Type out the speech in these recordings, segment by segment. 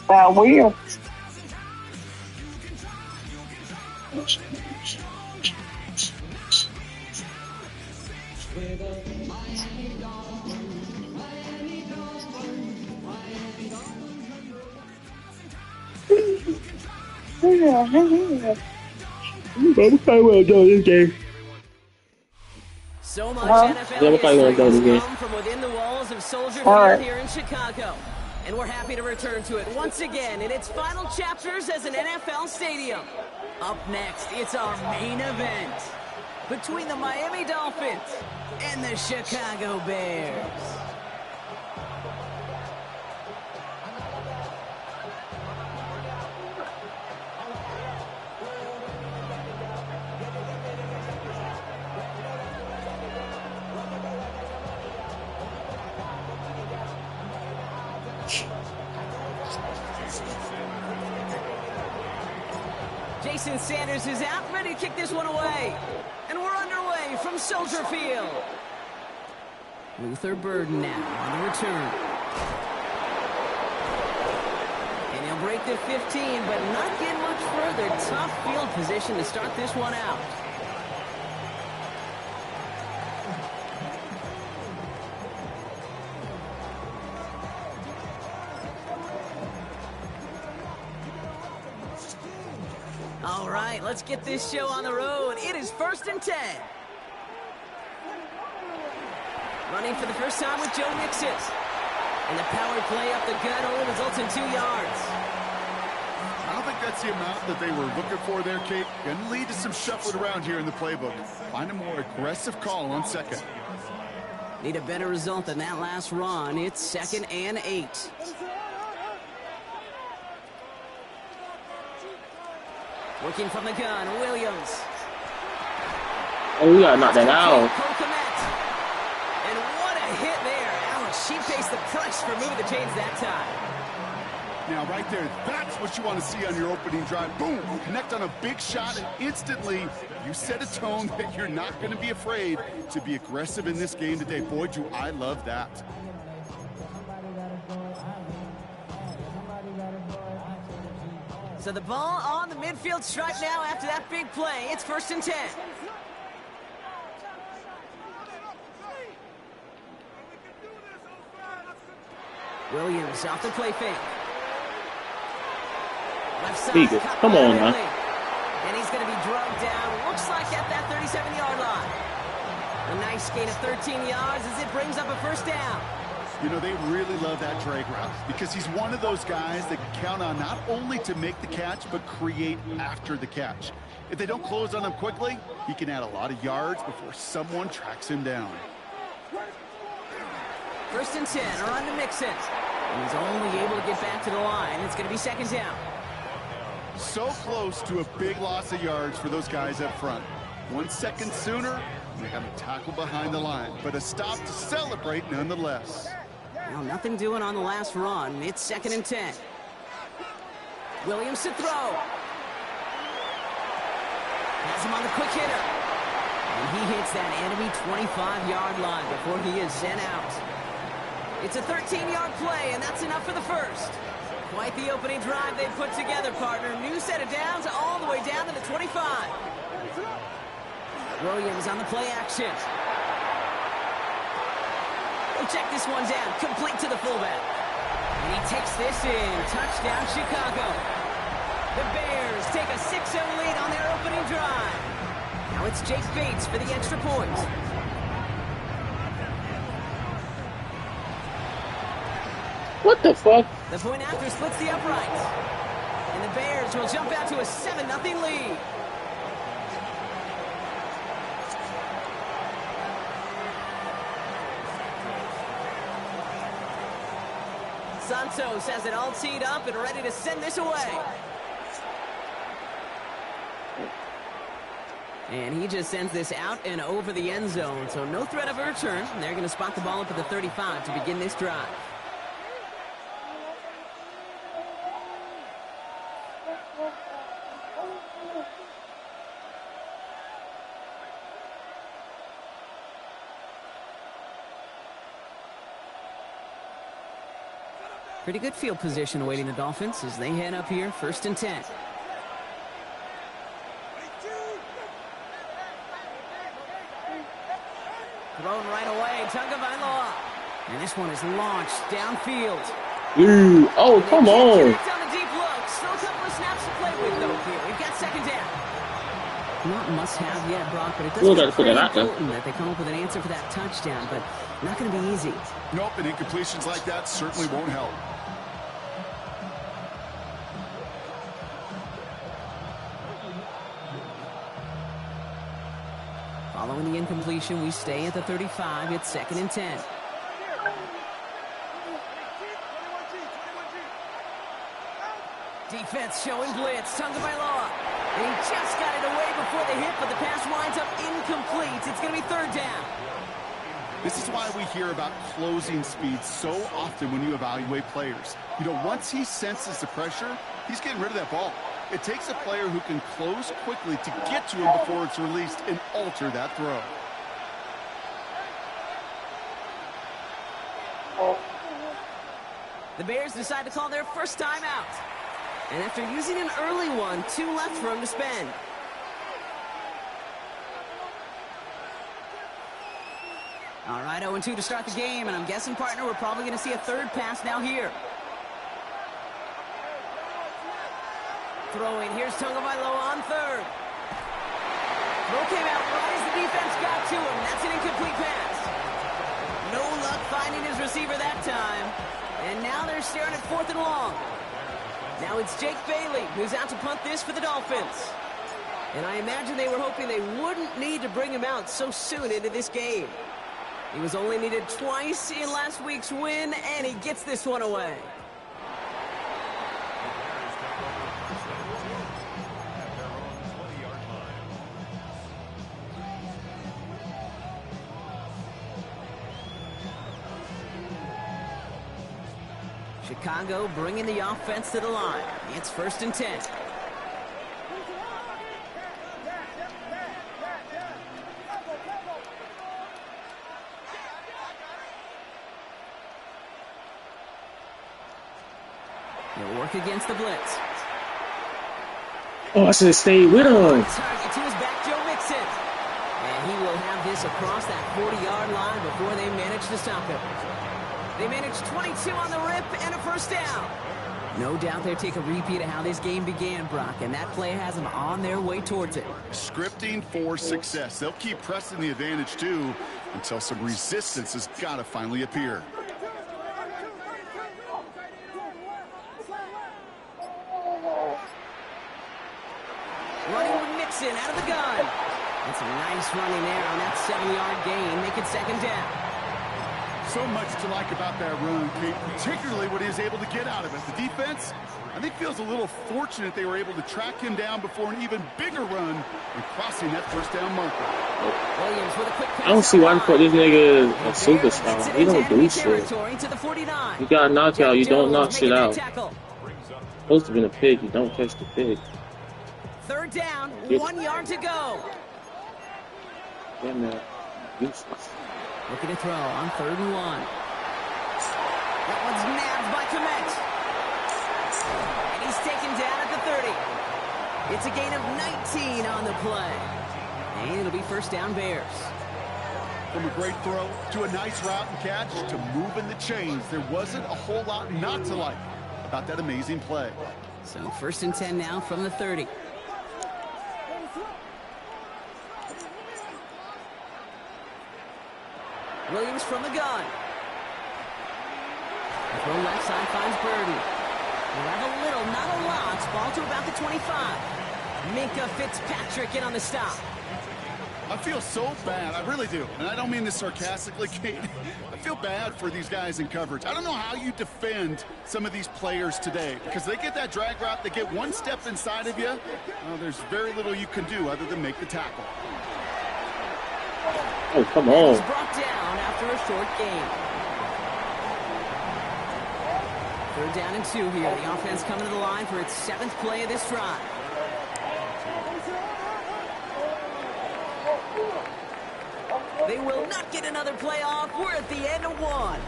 Will. So much NFL history has come from within the walls of Soldier Field here in Chicago. And we're happy to return to it once again in its final chapters as an NFL stadium. Up next, it's our main event between the Miami Dolphins and the Chicago Bears. Jason Sanders is out, ready to kick this one away. And we're underway from Soldier Field. Luther Burden now on the return. And he'll break the 15, but not get much further. Tough field position to start this one out. All right, let's get this show on the road. It is 1st and 10. Running for the first time with Joe Mixon. And the power play up the gut only results in 2 yards. I don't think that's the amount that they were looking for there, Kate. Going to lead to some shuffling around here in the playbook. Find a more aggressive call on second. Need a better result than that last run. It's 2nd and 8. Working from the gun, Williams. Oh, we gotta knock that out. And what a hit there. Ouch, she faced the press for moving the chains that time. Now, right there, that's what you want to see on your opening drive. Boom, connect on a big shot, and instantly you set a tone that you're not going to be afraid to be aggressive in this game today. Boy, do I love that. So the ball on the midfield stripe now after that big play. It's 1st and 10. Williams off the play fake. Left side, come on now. And he's going to be drugged down. Looks like at that 37-yard line. A nice gain of 13 yards as it brings up a 1st down. You know, they really love that drag route because he's one of those guys that can count on not only to make the catch, but create after the catch. If they don't close on him quickly, he can add a lot of yards before someone tracks him down. 1st and 10, around to Mixon. And he's only able to get back to the line. It's going to be 2nd down. So close to a big loss of yards for those guys up front. 1 second sooner, they got to tackle behind the line, but a stop to celebrate nonetheless. Well, nothing doing on the last run. It's 2nd and 10. Williams to throw. Has him on the quick hitter. And he hits that enemy 25-yard line before he is sent out. It's a 13-yard play, and that's enough for the 1st. Quite the opening drive they put together, partner. New set of downs all the way down to the 25. Williams on the play action. He'll check this one down, complete to the fullback. And he takes this in. Touchdown, Chicago. The Bears take a 6-0 lead on their opening drive. Now it's Jake Bates for the extra point. What the fuck? The point after splits the uprights. And the Bears will jump out to a 7-0 lead. Santos has it all teed up and ready to send this away. And he just sends this out and over the end zone, so no threat of a return. They're going to spot the ball up at the 35 to begin this drive. Pretty good field position awaiting the Dolphins as they head up here, 1st and 10. Thrown right away, Tagovailoa. And this one is launched downfield. Ooh, oh, come on. On the deep look. Still a couple of snaps to play with, though, here. We've got 2nd down. Not must-have yet, Brock, but it does look pretty important that they come up with an answer for that touchdown, but not going to be easy. Nope, and incompletions like that certainly won't help. Following the incompletion, we stay at the 35. It's 2nd and 10. Defense showing blitz. Tagovailoa. And he just got it away before the hit, but the pass winds up incomplete. It's going to be 3rd down. This is why we hear about closing speed so often when you evaluate players. You know, once he senses the pressure, he's getting rid of that ball. It takes a player who can close quickly to get to him before it's released and alter that throw. The Bears decide to call their first timeout. And after using an early one, 2 left for him to spend. All right, 0-2 to start the game, and I'm guessing, partner, we're probably going to see a 3rd pass now here. Throwing, here's Tagovailoa on 3rd. Throw came out right as the defense got to him. That's an incomplete pass. No luck finding his receiver that time. And now they're staring at 4th and long. Now it's Jake Bailey who's out to punt this for the Dolphins. And I imagine they were hoping they wouldn't need to bring him out so soon into this game. He was only needed twice in last week's win, and he gets this one away. Chicago bringing the offense to the line. It's 1st and 10. He'll work against the blitz. Oh, I should have stayed with him. Target to his back, Joe Mixon. And he will have this across that 40-yard line before they manage to stop him. They managed 22 on the rip and a 1st down. No doubt they'll take a repeat of how this game began, Brock, and that play has them on their way towards it. Scripting for success. They'll keep pressing the advantage, too, until some resistance has got to finally appear. Running with Mixon out of the gun. That's a nice running there on that 7-yard gain. Make it 2nd down. So much to like about that run, Kate, particularly what he was able to get out of it. The defense, I think, feels a little fortunate they were able to track him down before an even bigger run and crossing that 1st down marker. Williams with a quick pass. I don't see why this nigga is a superstar. He don't do shit. You got a knockout, you don't knock shit out. Supposed to be a pig, you don't catch the pig. 3rd down, 1 yard to go. Yeah, man. Useless. Looking to throw on 3rd and 1. That one's nabbed by Komet. And he's taken down at the 30. It's a gain of 19 on the play. And it'll be 1st down Bears. From a great throw to a nice route and catch to moving the chains, there wasn't a whole lot not to like about that amazing play. So 1st and 10 now from the 30. Williams from the gun. Throw left side finds Burden. We'll have a little, not a lot. Ball to about the 25. Minka Fitzpatrick in on the stop. I feel so bad. I really do. And I don't mean this sarcastically, Kate. I feel bad for these guys in coverage. I don't know how you defend some of these players today because they get that drag route, they get one step inside of you. Well, there's very little you can do other than make the tackle. Oh, come on. He's brought down after a short gain. 3rd down and 2 here. The offense coming to the line for its 7th play of this drive. They will not get another play off. We're at the end of 1.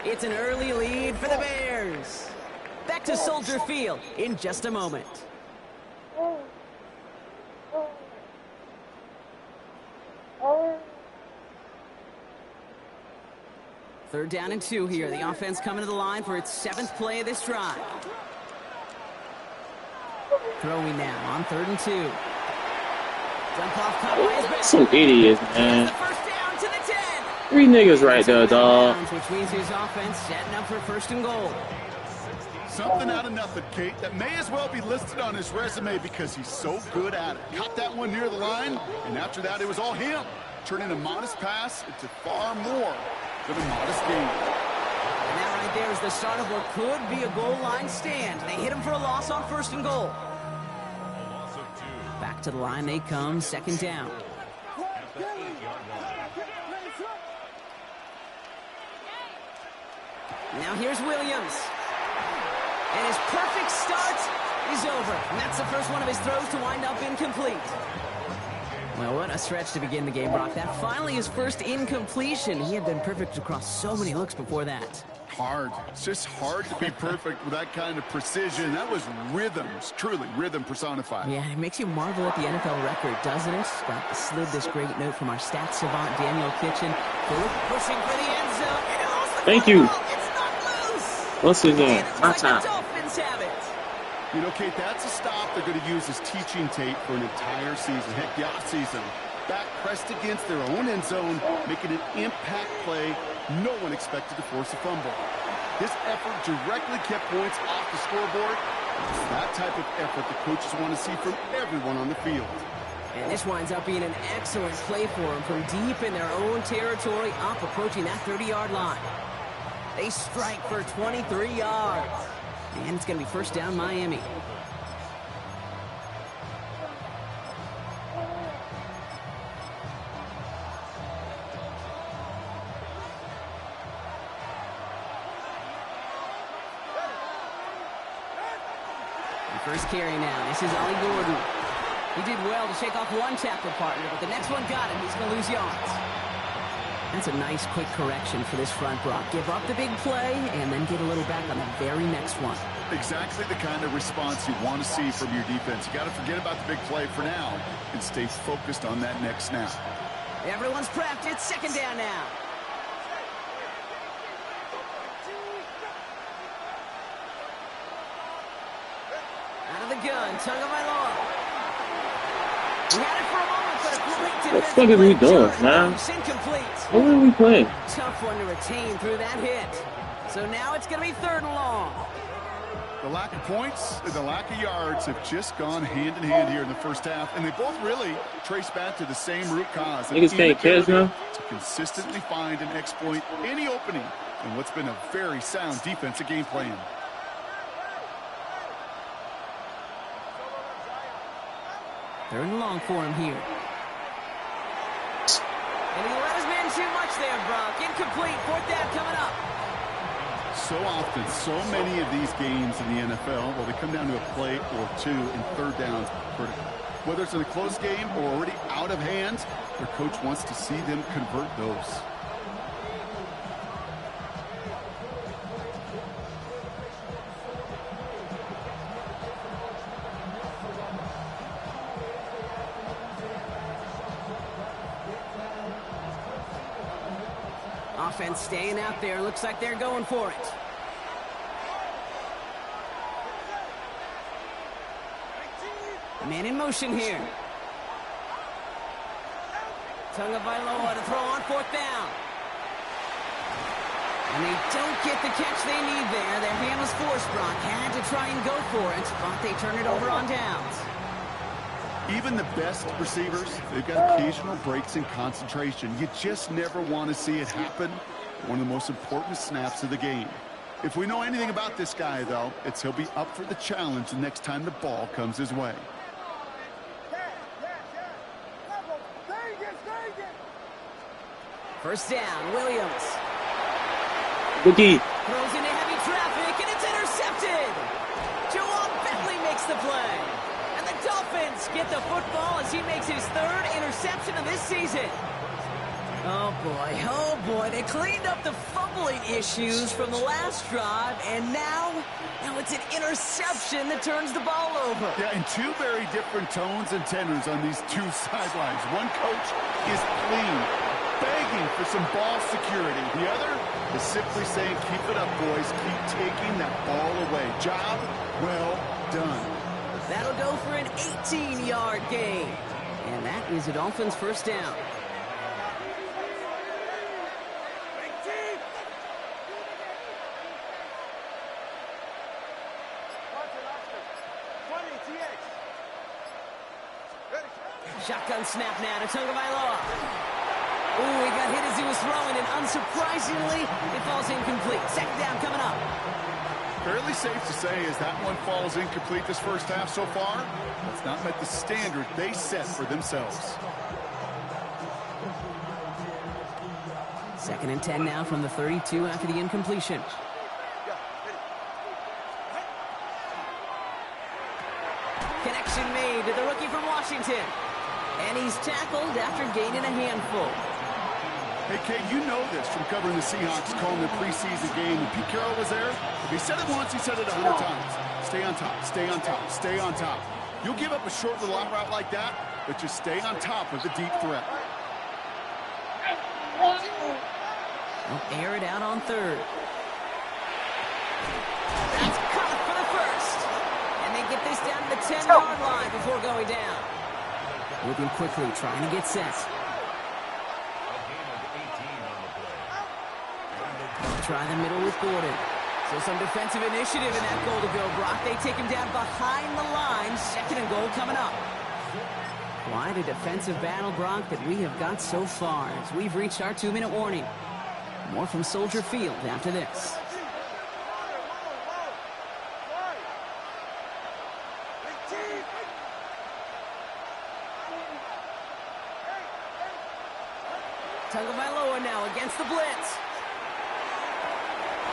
It's an early lead for the Bears. Back to Soldier Field in just a moment. Third down and 2 here. The offense coming to the line for its 7th play of this drive. Throwing now on 3rd and 2. Dump off caught by his back. Some idiots, man. First down to the 10. 3 niggas right there, dog. Which means his offense setting up for 1st and goal. Something out of nothing, Kate, that may as well be listed on his resume because he's so good at it. Caught that one near the line, and after that, it was all him. Turning a modest pass into far more than a modest game. And that right there is the start of what could be a goal line stand. They hit him for a loss on 1st and goal. Back to the line they come, 2nd down. Now here's Williams. And his perfect start is over. And that's the first one of his throws to wind up incomplete. Well, what a stretch to begin the game, Brock. That finally his first incompletion. He had been perfect across so many looks before that. Hard. It's just hard to be perfect with that kind of precision. That was rhythm. It's truly rhythm personified. Yeah, it makes you marvel at the NFL record, doesn't it? Brock slid this great note from our stats savant, Daniel Kitchen. Phillip pushing for the end zone. And it lost the Thank you. It's not loose. What's his name? My time. The Dolphins have it. You know, Kate, that's a stop they're going to use as teaching tape for an entire season. Heck, the offseason. Back pressed against their own end zone, making an impact play. No one expected to force a fumble. This effort directly kept points off the scoreboard. It's that type of effort the coaches want to see from everyone on the field. And this winds up being an excellent play for them from deep in their own territory, up approaching that 30-yard line. They strike for 23 yards. And it's going to be 1st down Miami. First carry now. This is Ollie Gordon. He did well to shake off one tackle partner, but the next one got him. He's going to lose yards. That's a nice quick correction for this front, Brock. Give up the big play and then get a little back on the very next one. Exactly the kind of response you want to see from your defense. You got to forget about the big play for now and stay focused on that next snap. Everyone's prepped. It's 2nd down now. Out of the gun, Tagovailoa. He had it for a moment, but a great What the fuck are we doing, man? What are we playing? Tough one to retain through that hit. So now it's going to be 3rd and long. The lack of points and the lack of yards have just gone hand in hand here in the first half, and they both really trace back to the same root cause. Niggas can't catch now? To consistently find and exploit any opening in what's been a very sound defensive game plan. Third and long for him here. And he let his man too much there, Brock. Incomplete. 4th down coming up. So often, so many of these games in the NFL, well, they come down to a play or two in 3rd downs. Whether it's in a close game or already out of hand, their coach wants to see them convert those. Offense staying out there. Looks like they're going for it. Man in motion here. Tagovailoa to throw on 4th down. And they don't get the catch they need there. Their hand was forced, Brock. Had to try and go for it, but they turn it over on downs. Even the best receivers, they've got occasional breaks in concentration. You just never want to see it happen. One of the most important snaps of the game. If we know anything about this guy, though, it's he'll be up for the challenge the next time the ball comes his way. First down, Williams. Boogie. Throws into heavy traffic, and it's intercepted. Jawan Bentley makes the play. And the Dolphins get the football as he makes his 3rd interception of this season. Oh boy, they cleaned up the fumbling issues from the last drive, and now it's an interception that turns the ball over. Yeah, and two very different tones and tenors on these two sidelines. One coach is clean, begging for some ball security. The other is simply saying, keep it up, boys. Keep taking that ball away. Job well done. That'll go for an 18-yard gain. And that is the Dolphins' first down. Shotgun snap now to Tagovailoa. Ooh, he got hit as he was throwing, and unsurprisingly, it falls incomplete. Second down coming up. Fairly safe to say as that one falls incomplete this first half so far. It's not met the standard they set for themselves. 2nd and 10 now from the 32 after the incompletion. Connection made to the rookie from Washington. And he's tackled after gaining a handful. Hey, Kate, you know this from covering the Seahawks calling the preseason game. When Pete Carroll was there, if he said it once, he said it 100 times. Stay on top, stay on top, stay on top. You'll give up a short little out route like that, but just stay on top of the deep threat. They'll air it out on third. That's caught for the first. And they get this down to the 10-yard line before going down. Moving quickly, trying to get set. Try the middle with Gordon. So some defensive initiative in that goal to go, Brock. They take him down behind the line. 2nd and goal coming up. Quite a defensive battle, Brock, that we have got so far as we've reached our 2-minute warning. More from Soldier Field after this. Tagovailoa now against the blitz.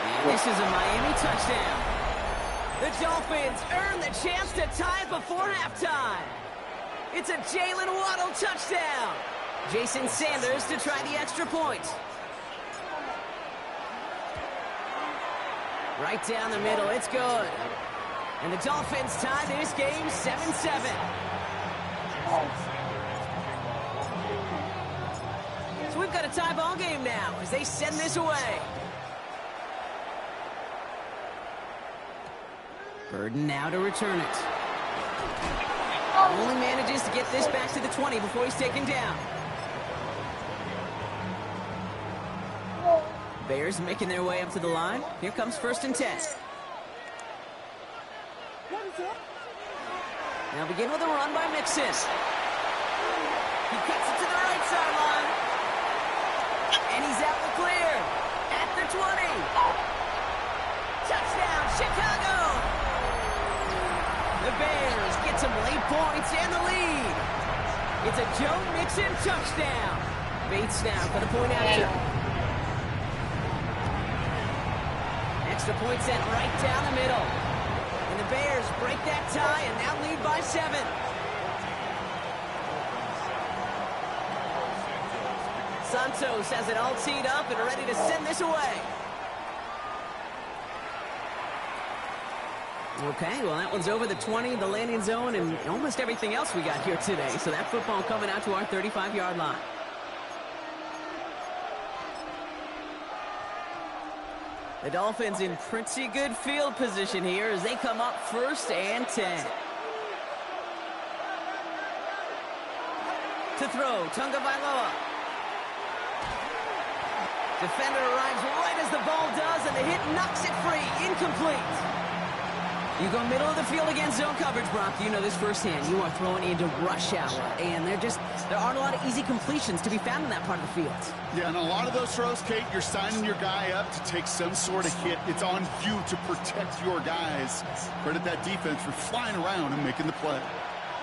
And this is a Miami touchdown. The Dolphins earn the chance to tie before halftime. It's a Jalen Waddle touchdown. Jason Sanders to try the extra point. Right down the middle, it's good. And the Dolphins tie this game 7-7. So we've got a tie ball game now as they send this away. Burden now to return it. Only manages to get this back to the 20 before he's taken down. Bears making their way up to the line. Here comes 1st and 10. Now begin with a run by Mixon. He cuts it to the right sideline. And he's out the clear. At the 20. Touchdown, Chicago! The Bears get some late points and the lead. It's a Joe Mixon touchdown. Bates now for the point after. Extra point sent right down the middle. And the Bears break that tie and now lead by 7. Santos has it all teed up and ready to send this away. Okay, well, that one's over the 20, the landing zone, and almost everything else we got here today. So that football coming out to our 35-yard line. The Dolphins in pretty good field position here as they come up 1st and 10. To throw, Tagovailoa. Defender arrives right as the ball does, and the hit knocks it free. Incomplete. You go middle of the field against zone coverage, Brock. You know this firsthand. You are throwing into rush hour, and there aren't a lot of easy completions to be found in that part of the field. Yeah, and a lot of those throws, Kate, you're signing your guy up to take some sort of hit. It's on you to protect your guys. Credit that defense for flying around and making the play.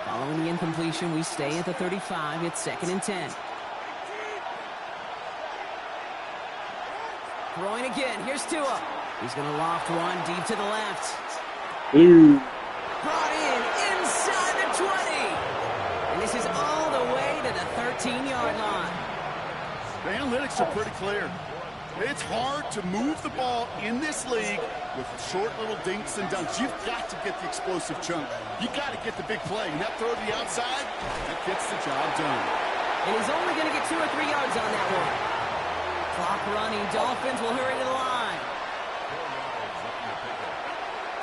Following the incompletion, we stay at the 35. It's 2nd and 10. Throwing again. Here's Tua. He's going to loft one deep to the left. Brought in inside the 20. And this is all the way to the 13-yard line. The analytics are pretty clear. It's hard to move the ball in this league with short little dinks and dunks. You've got to get the explosive chunk. You got to get the big play. And that throw to the outside, that gets the job done. And he's only going to get 2 or 3 yards on that one. Clock running. Dolphins will hurry to the line.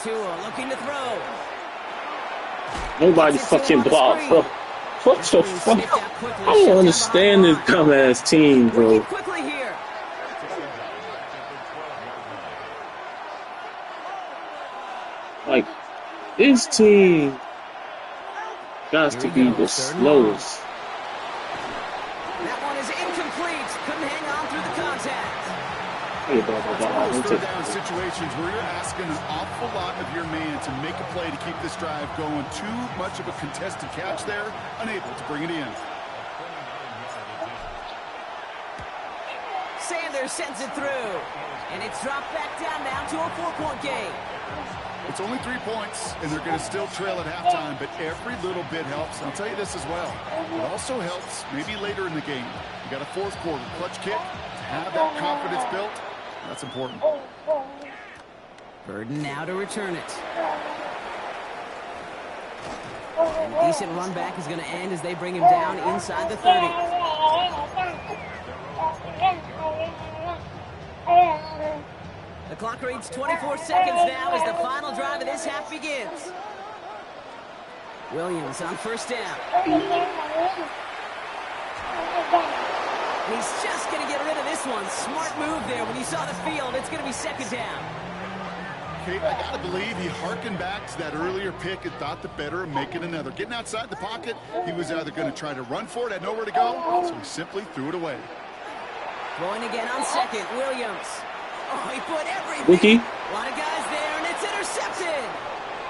Tua looking to throw. Nobody fucking blocked, bro. What the fuck? I don't understand this dumbass team, bro. Quickly here. Like, this team got to be the slowest. That one is incomplete. Couldn't hang on through the contact. Those third down situations where you're asking an awful lot of your man to make a play to keep this drive going. Too much of a contested catch there, unable to bring it in. Sanders sends it through, and it's dropped back down now to a 4-point game. It's only 3 points, and they're going to still trail at halftime, but every little bit helps. I'll tell you this as well. It also helps maybe later in the game. You got a fourth quarter clutch kick. To have that confidence built, that's important. Burden now to return it. And a decent run back is going to end as they bring him down inside the 30. The clock reads 24 seconds now as the final drive of this half begins. Williams on first down. He's just going to get rid of this one. Smart move there. When you saw the field, it's going to be second down. Okay, I got to believe he hearkened back to that earlier pick and thought the better of making another. Getting outside the pocket, he was either going to try to run for it, had nowhere to go, so he simply threw it away. Throwing again on second, Williams. Oh, he put everything. Wiki. A lot of guys there, and it's intercepted.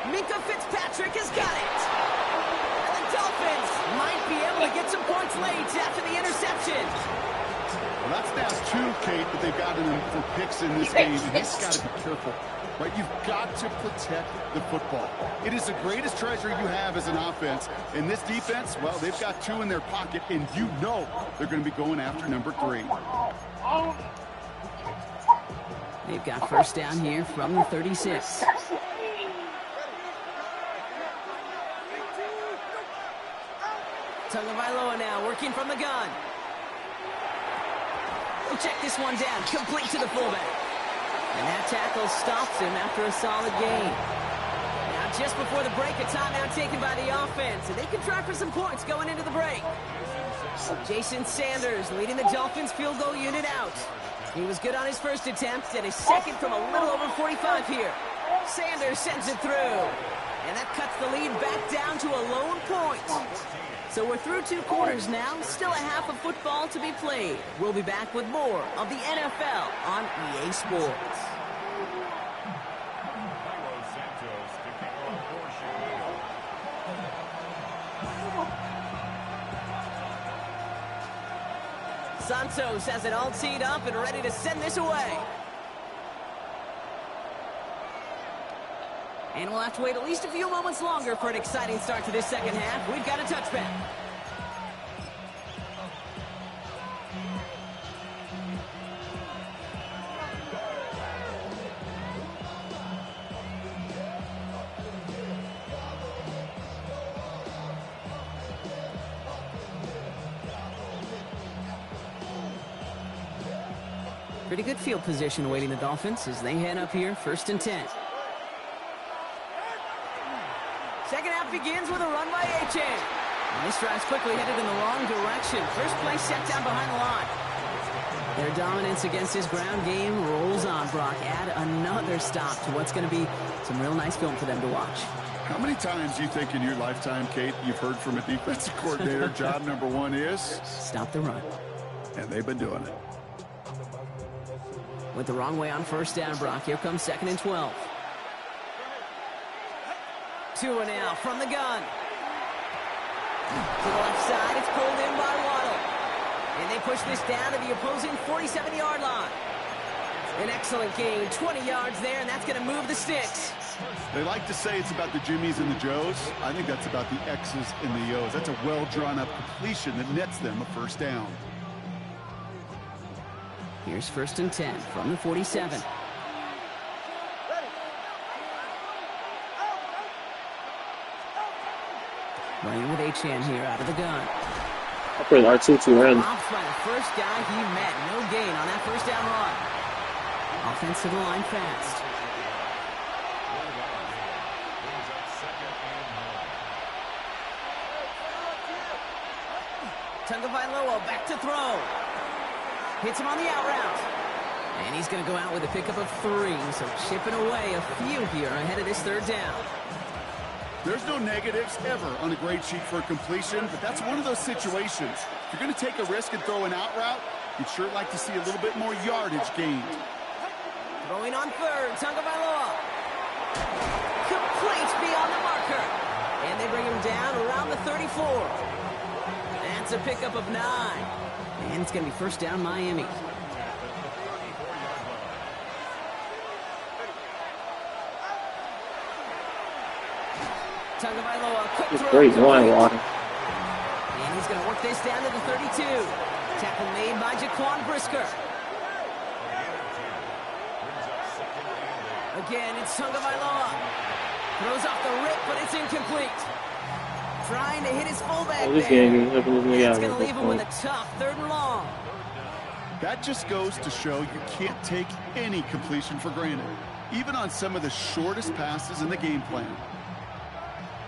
Minkah Fitzpatrick has got it. And the Dolphins might be able to get some points late after the interception. Well, that's now 2, Kate, that they've gotten him for picks in this game, and he's got to be careful. Right, you've got to protect the football. It is the greatest treasure you have as an offense. In this defense, well, they've got 2 in their pocket, and you know they're going to be going after number 3. They've got first down here from the 36. Tagovailoa now working from the gun. We'll check this one down, complete to the fullback. And that tackle stops him after a solid gain. Now just before the break, a timeout taken by the offense, and they can try for some points going into the break. Jason Sanders leading the Dolphins field goal unit out. He was good on his first attempt, and his second from a little over 45 here. Sanders sends it through, and that cuts the lead back down to a lone point. So we're through 2 quarters now, still a half of football to be played. We'll be back with more of the NFL on EA Sports. Santos has it all teed up and ready to send this away. And we'll have to wait at least a few moments longer for an exciting start to this second half. We've got a touchback. Pretty good field position awaiting the Dolphins as they head up here, 1st and 10. Second half begins with a run by A-Chain. And this drive's quickly headed in the wrong direction. First play set down behind the line. Their dominance against his ground game rolls on, Brock. Add another stop to what's going to be some real nice film for them to watch. How many times do you think in your lifetime, Kate, you've heard from a defensive coordinator, job number 1 is? Stop the run. And they've been doing it. Went the wrong way on first down, Brock. Here comes 2nd and 12. Tua now from the gun. To the left side, it's pulled in by Waddle. And they push this down to the opposing 47-yard line. An excellent gain, 20 yards there, and that's going to move the sticks. They like to say it's about the Jimmies and the Joes. I think that's about the X's and the O's. That's a well-drawn-up completion that nets them a first down. Here's 1st and 10 from the 47. Running with H-Chan here out of the gun. I played R2 too early. Off by the first guy he met. No gain on that first down run. Offensive line fast. Tagovailoa back to throw. Hits him on the out route. And he's going to go out with a pickup of 3. So chipping away a few here ahead of this 3rd down. There's no negatives ever on a grade sheet for completion, but that's one of those situations. If you're going to take a risk and throw an out route, you'd sure like to see a little bit more yardage gained. Throwing on 3rd, Tagovailoa. Complete beyond the marker. And they bring him down around the 34. That's a pickup of 9. And it's going to be 1st down Miami. Tagovailoa, quick throw. Great line, Water. And he's going to work this down to the 32. Tackle made by Jaquan Brisker. Again, it's Tagovailoa. Throws off the rip, but it's incomplete. Trying to hit his fullback there. It's going to leave him with a tough 3rd and long. That just goes to show you can't take any completion for granted, even on some of the shortest passes in the game plan.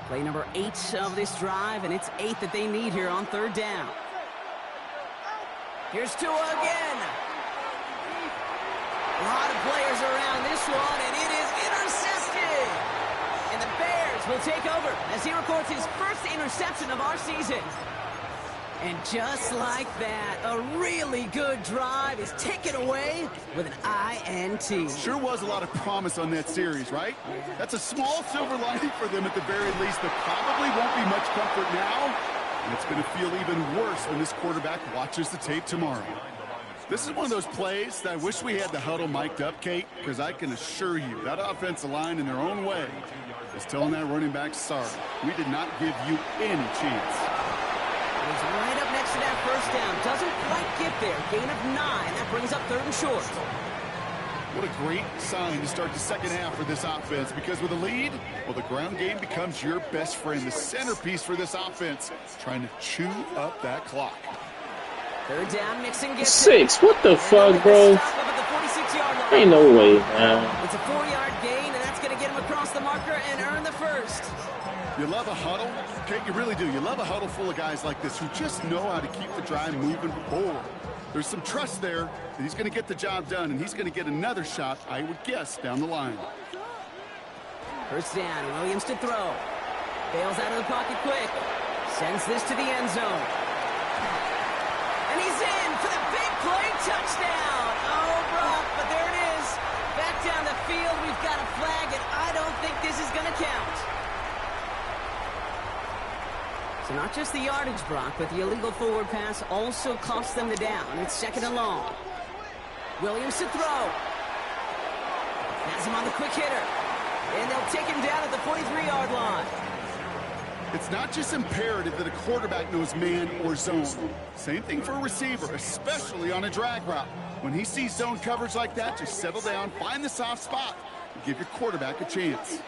Play number 8 of this drive, and it's 8 that they need here on 3rd down. Here's Tua again. A lot of players around this one, and it is intercepted. And the Bears will take over as he records his first interception of our season. And just like that, a really good drive is taken away with an INT. Sure was a lot of promise on that series, right? That's a small silver lining for them at the very least, but probably won't be much comfort now. And it's going to feel even worse when this quarterback watches the tape tomorrow. This is one of those plays that I wish we had the huddle mic'd up, Kate, because I can assure you that offensive line in their own way is telling that running back, sorry, we did not give you any chance. He's right up next to that 1st down. Doesn't quite get there. Gain of 9. That brings up 3rd and short. What a great sign to start the 2nd half for this offense, because with a lead, well, the ground game becomes your best friend, the centerpiece for this offense, trying to chew up that clock. 3rd down, Mixon gets 6. What the fuck, bro? Ain't no way, man. It's a 4-yard gain, and that's going to get him across the marker and earn the 1st. You love a huddle? Okay, you really do. You love a huddle full of guys like this who just know how to keep the drive moving forward. There's some trust there that he's going to get the job done, and he's going to get another shot, I would guess, down the line. 1st down, Williams to throw. Bails out of the pocket quick. Sends this to the end zone. And he's in for the big play touchdown. Oh, Brock, but there it is. Back down the field, we've got a flag, and I don't think this is going to count. So not just the yardage, Brock, but the illegal forward pass also cost them the down. It's 2nd and long. Williams to throw. Has him on the quick hitter. And they'll take him down at the 43-yard line. It's not just imperative that a quarterback knows man or zone. Same thing for a receiver, especially on a drag route. When he sees zone coverage like that, just settle down, find the soft spot, and give your quarterback a chance.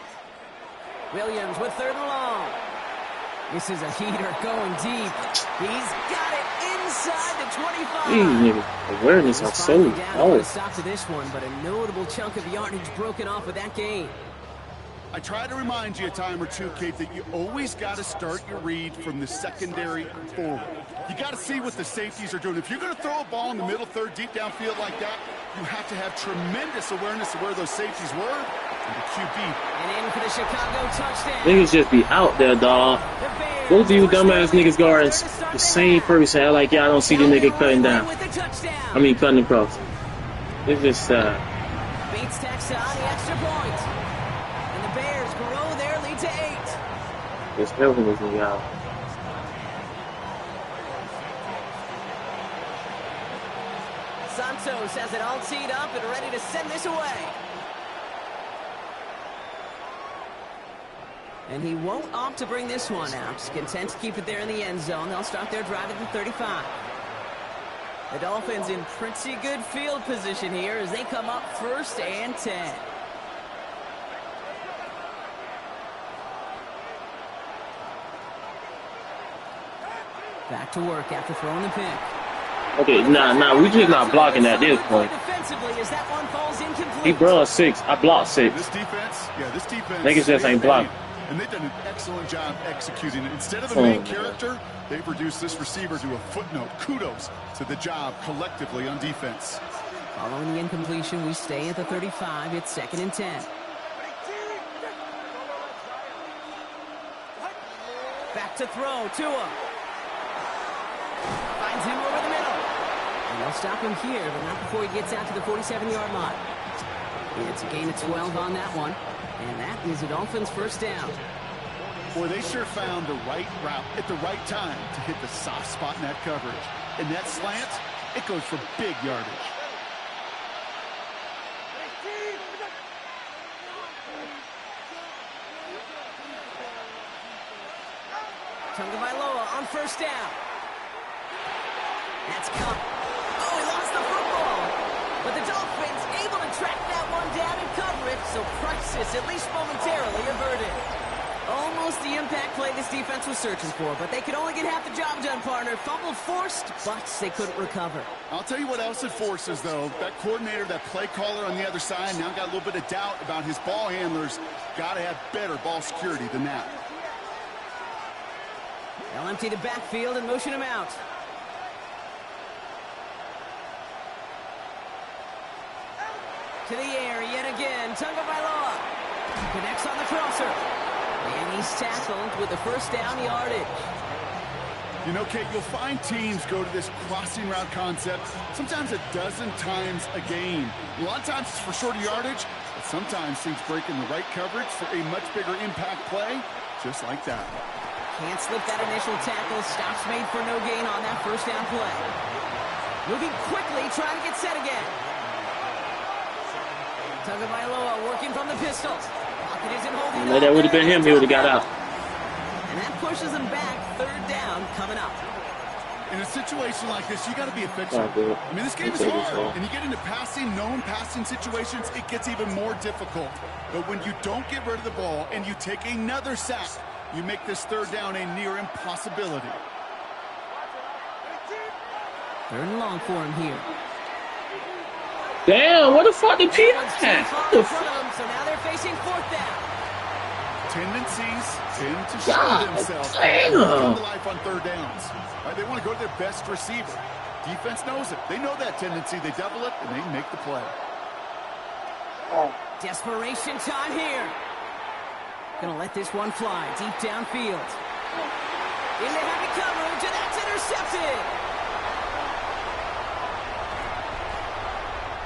Williams with 3rd and long. This is a heater going deep. He's got it inside the 25. Nigga, awareness are so low. Stop to this one, but a notable chunk of yardage broken off with that gain. I try to remind you a time or two, Kate, that you always got to start your read from the secondary forward. You got to see what the safeties are doing. If you're going to throw a ball in the middle third, deep downfield like that, you have to have tremendous awareness of where those safeties were and the QB. And in for the Chicago touchdown. Niggas just be out there, dog. Both of you dumbass niggas guarding the same person. Like, y'all don't see the nigga cutting down. I mean, cutting across. It's just sad. Bates tacks on the extra point. And the Bears grow their lead to 8. Just helping this nigga out. Santos has it all teed up and ready to send this away. And he won't opt to bring this one out. He's content to keep it there in the end zone. They'll start their drive at the 35. The Dolphins in pretty good field position here as they come up 1st and 10. Back to work after throwing the pick. Okay, nah, we just not blocking at this point. He brought 6. I blocked 6. This defense, Niggas just ain't blocking. And they've done an excellent job executing it. Instead of a main character, they've reduced this receiver to a footnote. Kudos to the job collectively on defense. Following the incompletion, we stay at the 35. It's 2nd and 10. Back to throw, Tua. Finds him over the middle. And they'll stop him here, but not before he gets out to the 47-yard line. It's a gain of 12 on that one. And that is the Dolphins' 1st down. Boy, they sure found the right route at the right time to hit the soft spot in that coverage. And that slant, it goes for big yardage. Tagovailoa on 1st down. That's come. Oh, he lost the football. But the Dolphins able to track that one down and cover it, so crisis, at least momentarily, averted. Almost the impact play this defense was searching for, but they could only get half the job done, partner. Fumble forced, but they couldn't recover. I'll tell you what else it forces, though. That coordinator, that play caller on the other side, now got a little bit of doubt about his ball handlers. Got to have better ball security than that. They'll empty the backfield and motion him out. To the air yet again. Tagovailoa connects on the crosser. And he's tackled with the 1st down yardage. You know, Kate, you'll find teams go to this crossing route concept sometimes a dozen times a game. A lot of times it's for shorter yardage, but sometimes teams break in the right coverage for a much bigger impact play, just like that. Can't slip that initial tackle. Stops made for no gain on that 1st down play. Moving quickly, trying to get set again. Tagovailoa working from the pistol. Pocket isn't holding up. That would have been him. He would have got out. And that pushes him back. 3rd down coming up. In a situation like this, you got to be efficient. I mean, this game is hard. And you get into known passing situations, it gets even more difficult. But when you don't get rid of the ball and you take another sack, you make this 3rd down a near impossibility. 3rd and long for him here. Damn, what the fuck did Peter have? What the fuck? So now they're facing 4th down. Tendencies tend to show themselves come to life on 3rd downs. Right, they want to go to their best receiver. Defense knows it. They know that tendency. They double it, and they make the play. Desperation time here. Gonna let this one fly deep downfield. Into heavy coverage, and that's intercepted.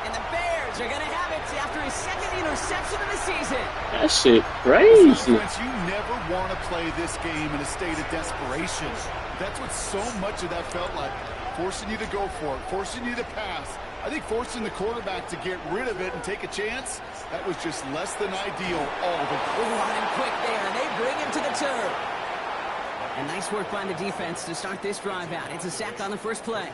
And the Bears are gonna have it after his 2nd interception of the season. That shit crazy. You never want to play this game in a state of desperation. That's what so much of that felt like. Forcing you to go for it, forcing you to pass. I think forcing the quarterback to get rid of it and take a chance, that was just less than ideal all the time. Running quick there, and they bring him to the turf. And nice work by the defense to start this drive out. It's a sack on the 1st play.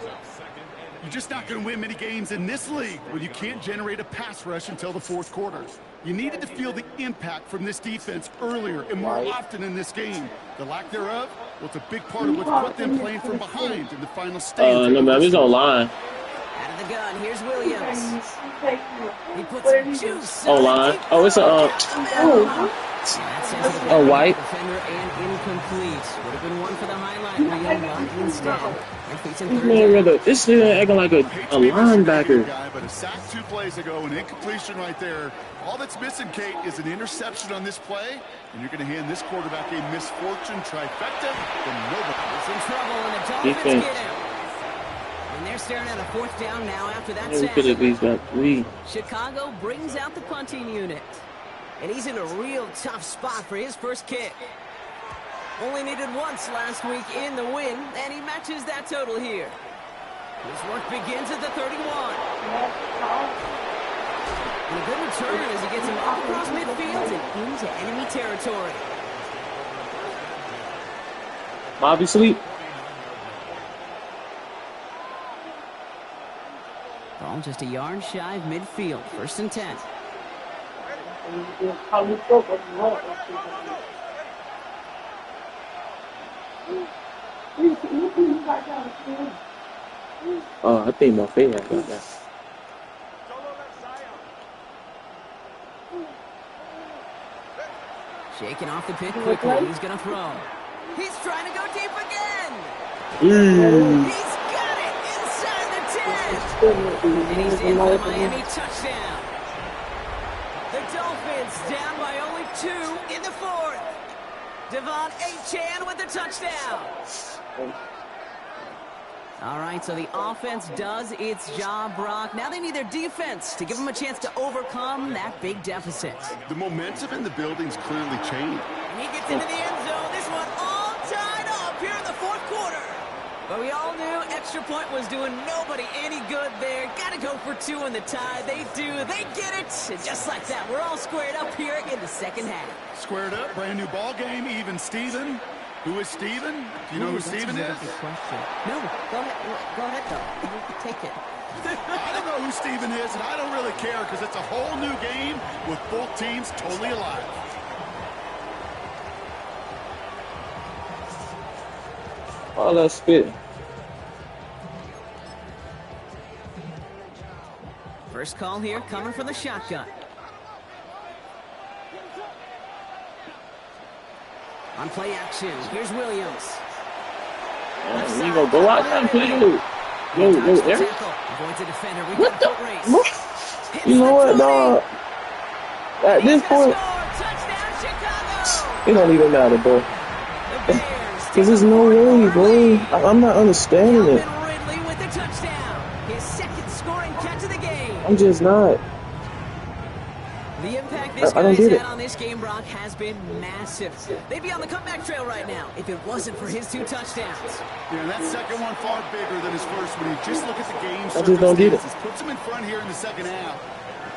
You're just not going to win many games in this league when you can't generate a pass rush until the 4th quarter. You needed to feel the impact from this defense earlier and more often in this game. The lack thereof, well, it's a big part of what put them playing from behind in the final stage. No, man, he's online. Out of the gun, here's Williams. He puts some juice. Online. Oh, it's a white. Defender and incomplete. Would have been one for the highlight reel, but instead. Man, this nigga acting like a linebacker. But a sack 2 plays ago, an incompletion right there. All that's missing, Kate, is an interception on this play, and you're going to hand this quarterback a misfortune trifecta, and nobody's in trouble, and the Dolphins get him. And they're staring at a 4th down now after that sack. Could at least got 3. Chicago brings out the punting unit. And he's in a real tough spot for his 1st kick. Only needed once last week in the win, and he matches that total here. His work begins at the 31. And a good return as he gets him all across midfield and into enemy territory. Bobby sleep. just a yard shy of midfield. 1st and 10. Oh, I think my favorite got that. Shaking off the pick quickly. He's going to throw. He's trying to go deep again. He's got it inside the 10. And he's in for the Miami touchdown. The Dolphins down by only 2 in the 4th. Devon Achane with the touchdown. All right, so the offense does its job, Brock. Now they need their defense to give them a chance to overcome that big deficit. The momentum in the building's clearly changed. And he gets into the end zone. This one all tied up here in the 4th quarter. But we all knew extra point was doing nobody any good there. Got to go for 2 in the tie. They do. They get it. And just like that, we're all squared up here in the 2nd half. Squared up, brand new ball game, even Steven. Who is Steven? Do you know who Steven is? Good question. No, go ahead though. You can take it. I don't know who Steven is, and I don't really care because it's a whole new game with both teams totally alive. Oh, that's spit. First call here coming from the shotgun. On play action, here's Williams. You gonna go out there and play it? Yo, Eric. What the? You know what, dog? At this point, it don't even matter, bro. Because there's no way, bro. I'm not understanding it. I'm just not. The impact this guy's had on this game, Brock, has been massive. They'd be on the comeback trail right now if it wasn't for his 2 touchdowns. Yeah, that second one far bigger than his first when you just look at the game. I just don't get it. Puts him in front here in the 2nd half.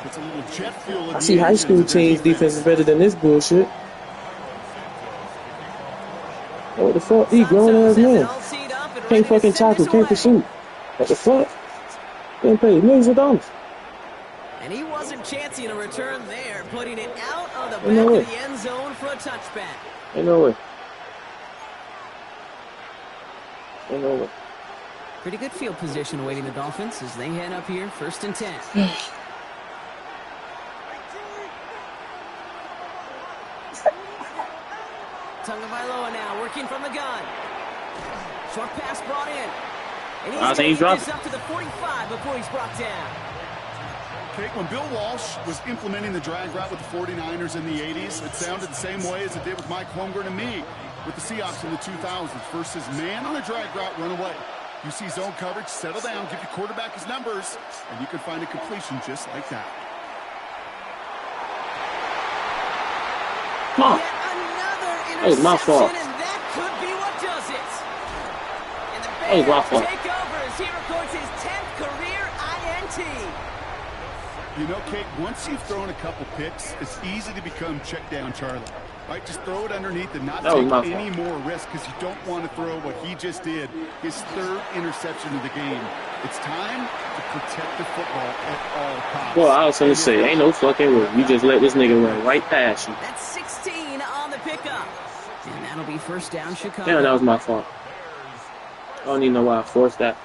It's a little jet fuel. I see high school teams' defense is better than this bullshit. What the fuck? These grown-ass men can't fucking tackle, can't pursue. What the fuck? Getting paid millions of dollars. And he wasn't chancing a return there, putting it out of the back of the end zone for a touchback. Ain't no way. Ain't no way. Pretty good field position awaiting the Dolphins as they head up here, 1st and 10. Tagovailoa now working from the gun. Short pass brought in. And he's going to get this up to the 45 before he's brought down. Okay, when Bill Walsh was implementing the drag route with the 49ers in the 80s, it sounded the same way as it did with Mike Holmgren and me with the Seahawks in the 2000s versus man on a drag route, run away. You see zone coverage, settle down, give your quarterback his numbers, and you can find a completion just like that. Come on. That was my fault. And that could be what does it. And the That was my fault. take over as he records his 10th career INT. You know, Kate, once you've thrown a couple picks, it's easy to become check down Charlie. Right, just throw it underneath and not take any more risk because you don't want to throw what he just did, his 3rd interception of the game. It's time to protect the football at all costs. Well, I was going to say, ain't no fucking way. You just let this nigga run right past you. That's 16 on the pickup. And that'll be 1st down, Chicago. Yeah, that was my fault. I don't even know why I forced that.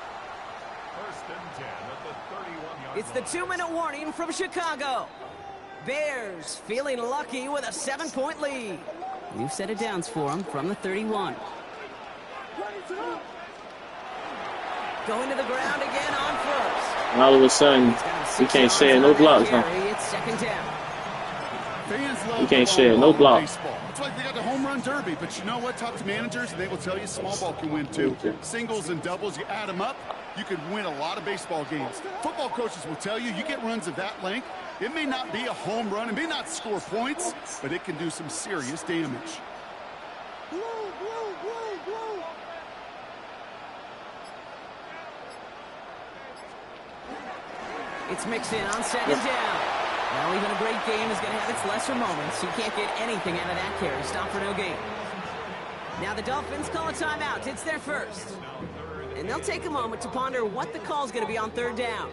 It's the 2-minute warning from Chicago. Bears feeling lucky with a 7-point lead. New set of downs for them from the 31. Going to the ground again on 1st. And all of a sudden, we can't share no blocks, huh? It's 2nd down. We can't share no blocks. It's like they got the home run derby, but you know what? Talk to managers, and they will tell you small ball can win too. Singles and doubles, you add them up, you could win a lot of baseball games. Football coaches will tell you, you get runs of that length, it may not be a home run, it may not score points, but it can do some serious damage. It's mixed in on 2nd down. Well, even a great game is going to have its lesser moments. You can't get anything out of that carry. Stop for no gain. Now the Dolphins call a timeout. It's their 1st. And they'll take a moment to ponder what the call is going to be on 3rd down.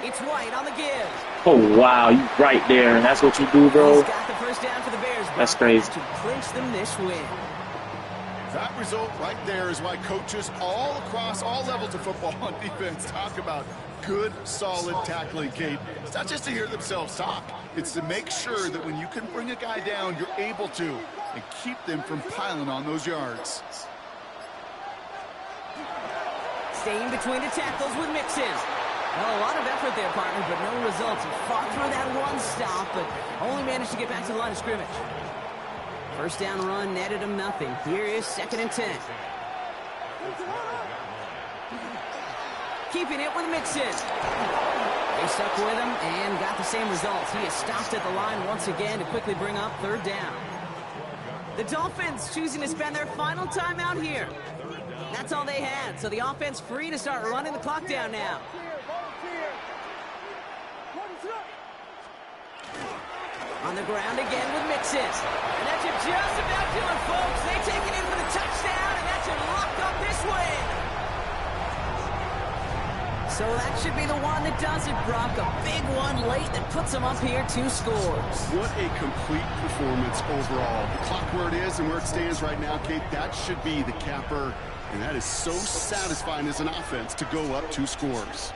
It's White on the give. Oh, wow. You right there. And that's what you do, bro. He's got the first down for the Bears. That's crazy. To clinch them this win. That result right there is why coaches all across all levels of football on defense talk about good, solid tackling, Kate. It's not just to hear themselves talk. It's to make sure that when you can bring a guy down, you're able to, and keep them from piling on those yards. Staying between the tackles with Mixon. Well, a lot of effort there, partner, but no results. He fought through that one stop, but only managed to get back to the line of scrimmage. First down run netted him nothing. Here is 2nd and 10. Keeping it with Mixon. They stuck with him and got the same results. He is stopped at the line once again to quickly bring up 3rd down. The Dolphins choosing to spend their final time out here. That's all they had, so the offense free to start running the clock down now. On the ground again with Mixon. And that should just about do it, folks. They take it in for the touchdown, and that should lock up this win. So that should be the one that does it, Brock. A big one late that puts them up here 2 scores. What a complete performance overall. The clock where it is and where it stands right now, Kate, that should be the capper. And that is so satisfying as an offense to go up 2 scores.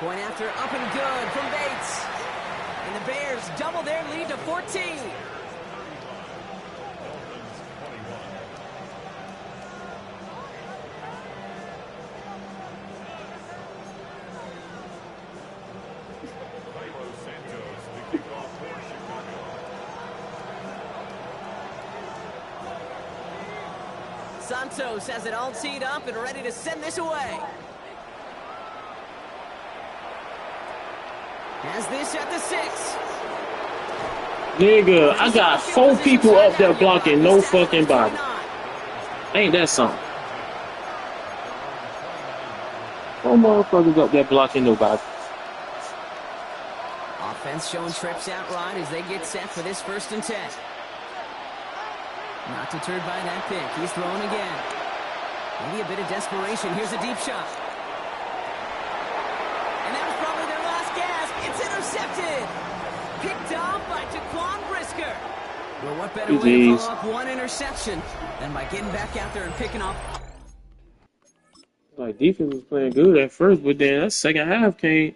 Point after up and good from Bates. And the Bears double their lead to 14. Santos has it all teed up and ready to send this away. Has this at the 6. Nigga, I got 4 people up there blocking no fucking body. Ain't that something? 4 motherfuckers up there blocking nobody. Offense showing trips out right as they get set for this 1st and 10. Not deterred by that pick. He's throwing again. Maybe a bit of desperation. Here's a deep shot. And that was probably their last gasp. It's intercepted. Picked off by Jaquan Brisker. Well, what better way to follow up one interception than by getting back out there and picking off. Like, defense was playing good at first, but then that 2nd half came.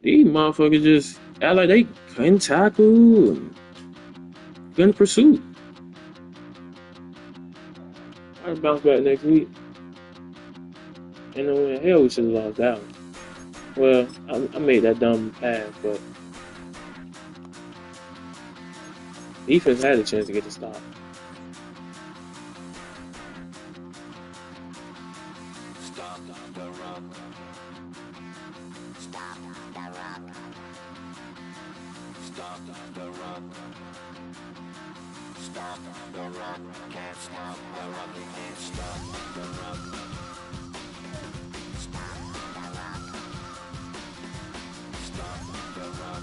These motherfuckers just act like they couldn't tackle and couldn't pursue. I'll bounce back next week. And then hell, we should have lost that one. Well, I made that dumb pass, but defense had a chance to get the stop. Stop the run. Stop the run. Stop the run. Stop the run. Can't stop the run. You can't stop the run. Stop the run. Stop the run.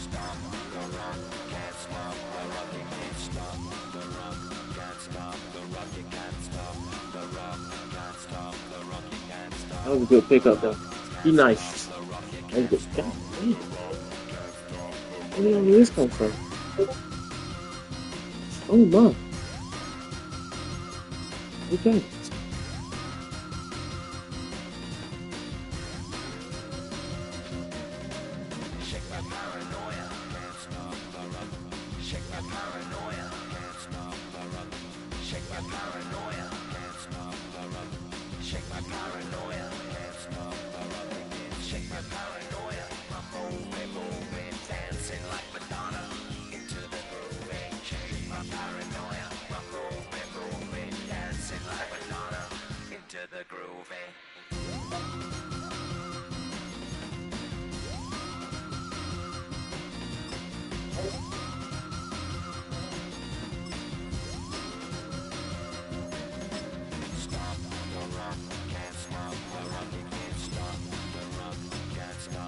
Stop the run. Can't stop the run. You can't stop the run. Can't stop the run. You can't stop the run. Can't stop the run. You can't stop. That was a good pickup, though. Be nice. That was good. God damn. Where did this come from? Oh my. Okay. Shake my paranoia, can't stop the run. Shake my paranoia, can't stop the run. Shake my paranoia, can't stop the run. Shake my paranoia, can't stop the run. Shake my paranoia, I'm moving, dancing like Madonna into the groove. Shake my paranoia, I'm moving, dancing like Madonna into the groove. Stop the run, can't stop the run, you can't stop the run, can't stop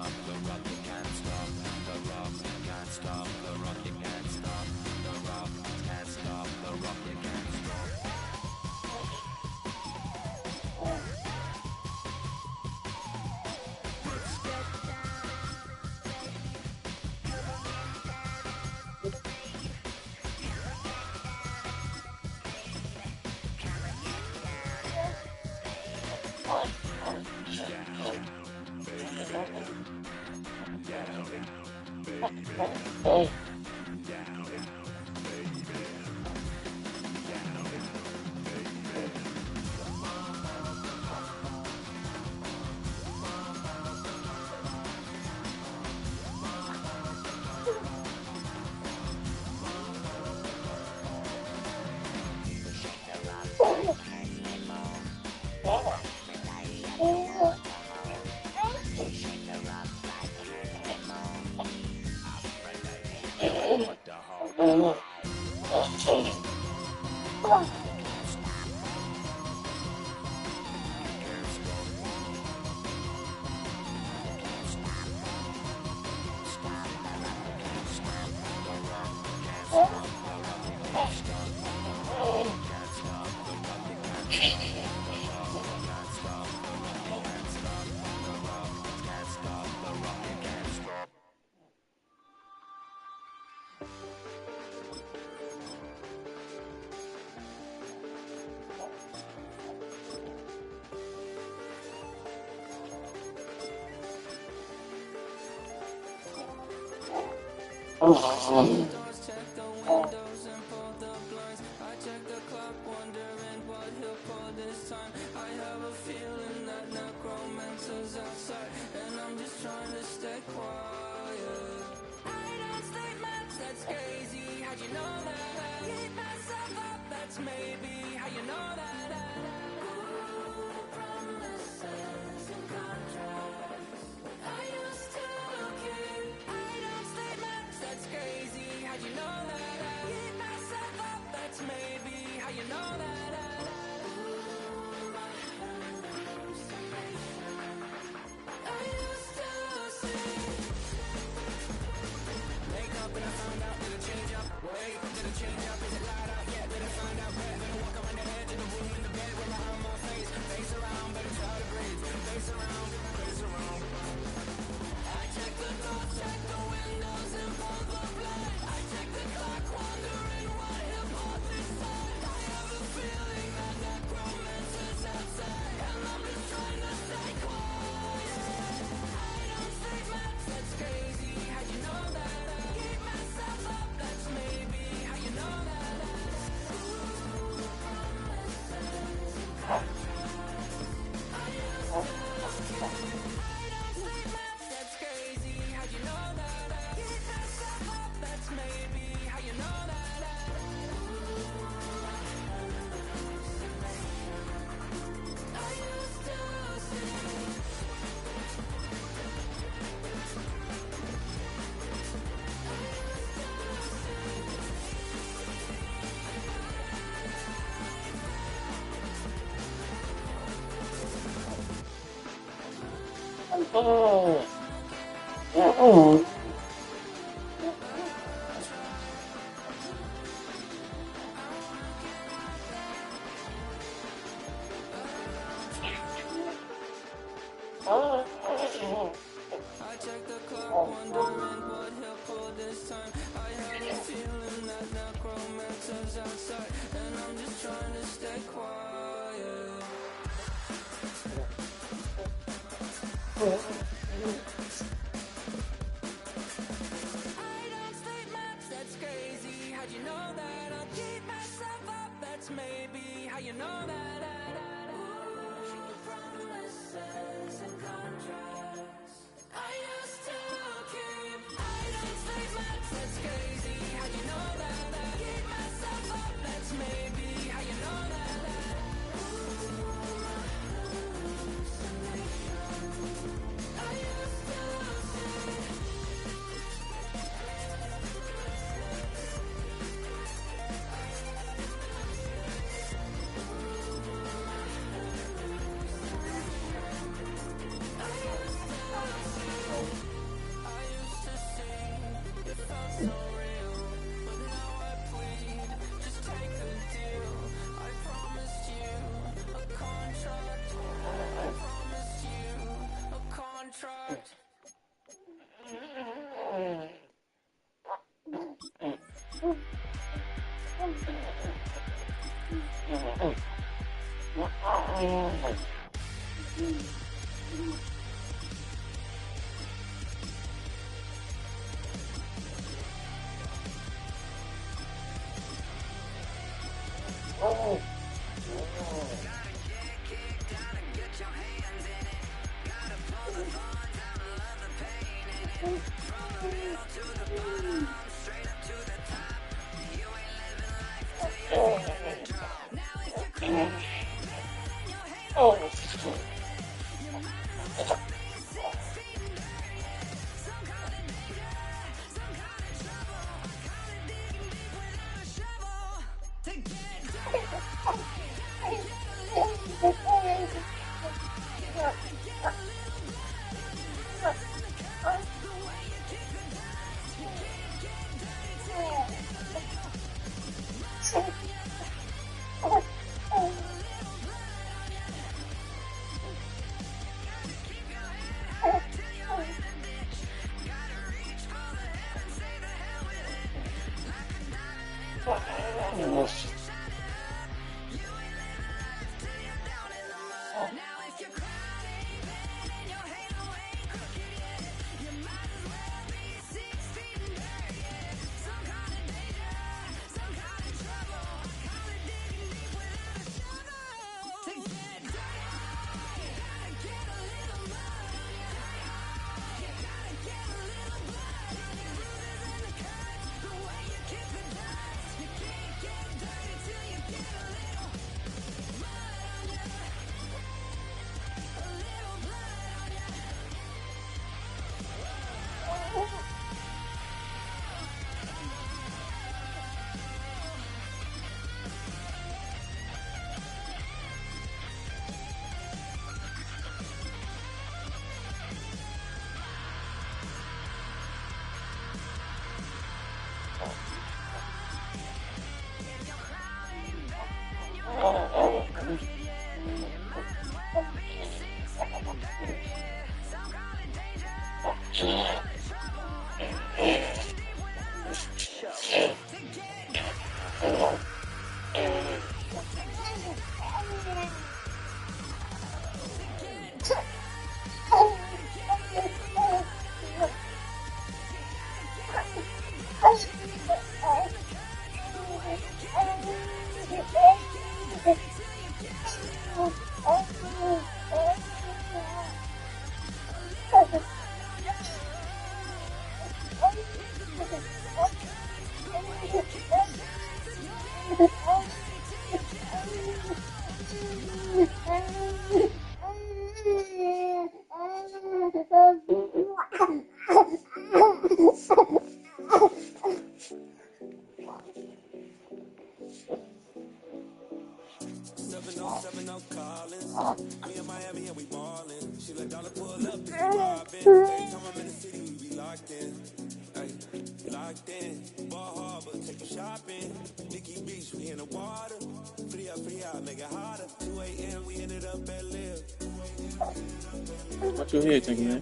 Watch your head, taking man.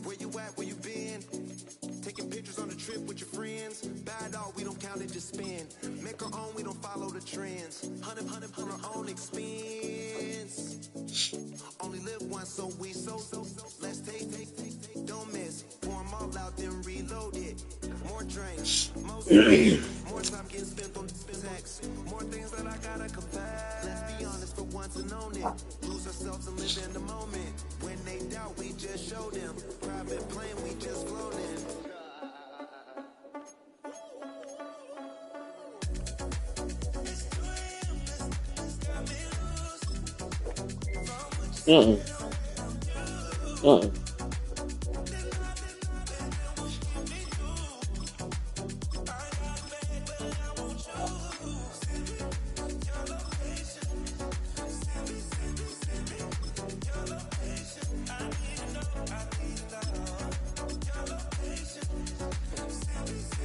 Where you at? Where you been? Taking pictures on the trip with your friends. Bad dog, we don't count it, just spend. Make our own, we don't follow the trends. Hundred on our own expense. Only live once, so we so. Let's take. Don't miss. Pour 'em all out, then reload it. More drinks, more sex, more time getting spent on sex. More things that I gotta confess. Let's be honest for once and own it. Lose ourselves and live in the moment. When they doubt, we just show them. Private plane, we just float in.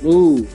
Ooh.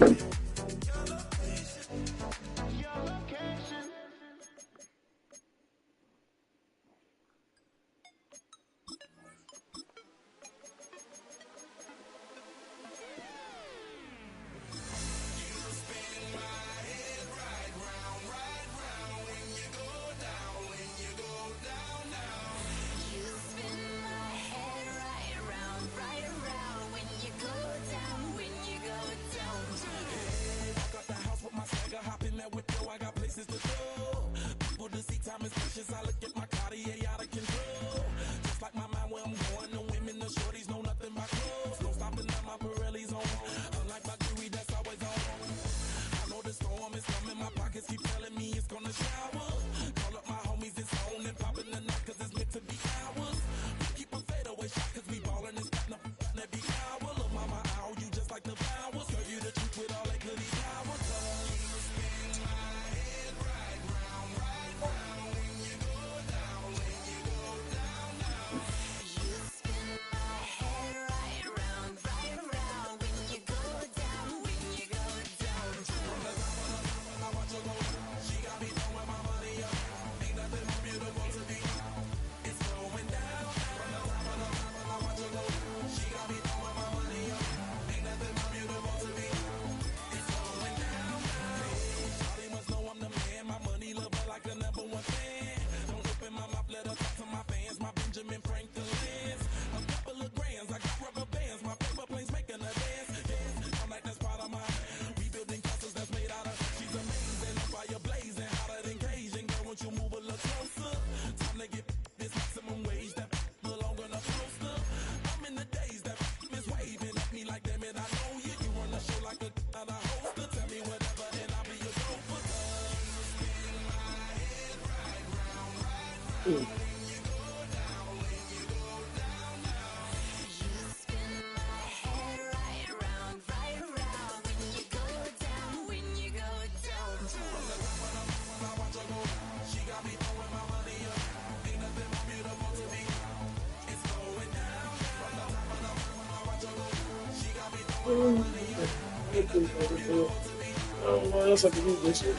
Oh, what else I can do this shit?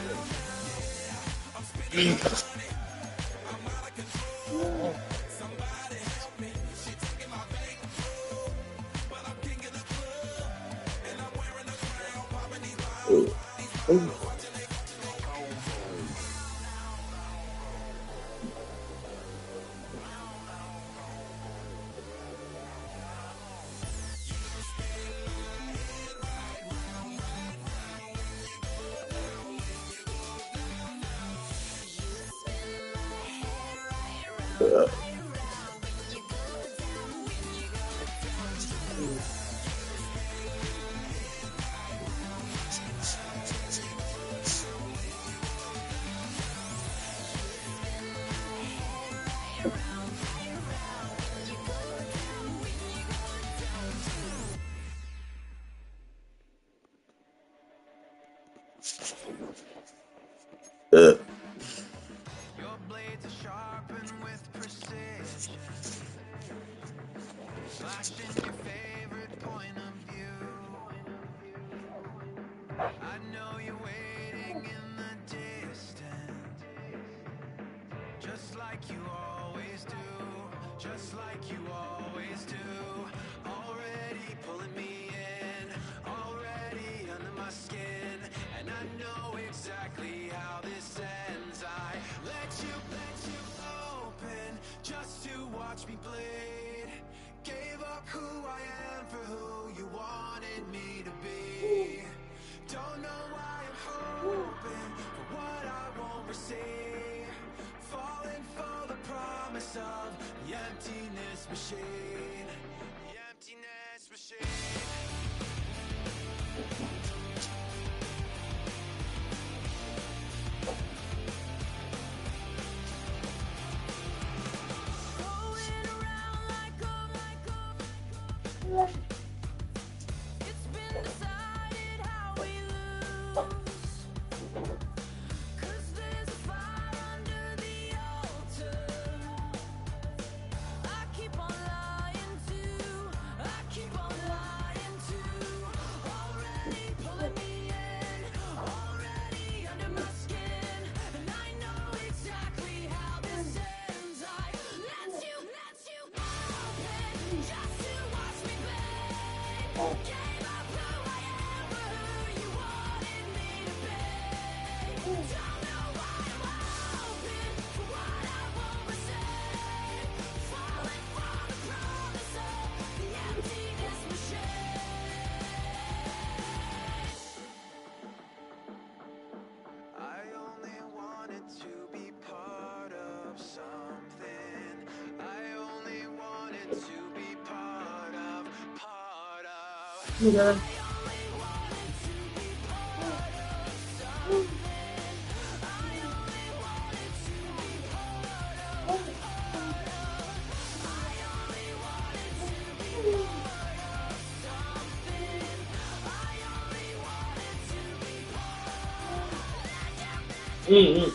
Your blades are sharpened with precision, slashed in your favorite point of view. I know you're waiting in the distance, just like you always do, just like you always do. Already pulling me in, already under my skin, and I know exactly how this ends. I let you open just to watch me bleed. Gave up who I am for who you wanted me to be. Don't know why I'm hoping for what I won't receive. Falling for the promise of the emptiness machine. The emptiness machine. It's been decided how we lose. 'Cause there's a fire under the altar. I keep on lying to. I keep on lying to. Already Yeah. Mm-hmm.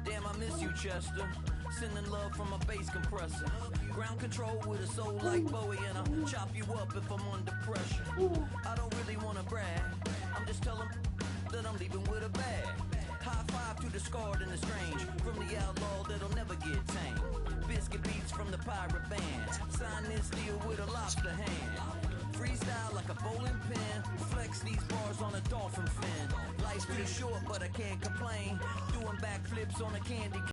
Damn, I miss you, Chester. Sending love from a bass compressor. Ground control with a soul like Bowie, and I'll chop you up if I'm under pressure. I don't really wanna brag. I'm just telling that I'm leaving with a bag. High five to the scarred and the strange. From the outlaw that'll never get tamed. Biscuit beats from the pirate band. Sign this deal with a lobster hand. Freestyle like a bowling pin. Flex these bars on a dolphin fin. Life's too short, but I can't complain. Doing backflips on a candy cane.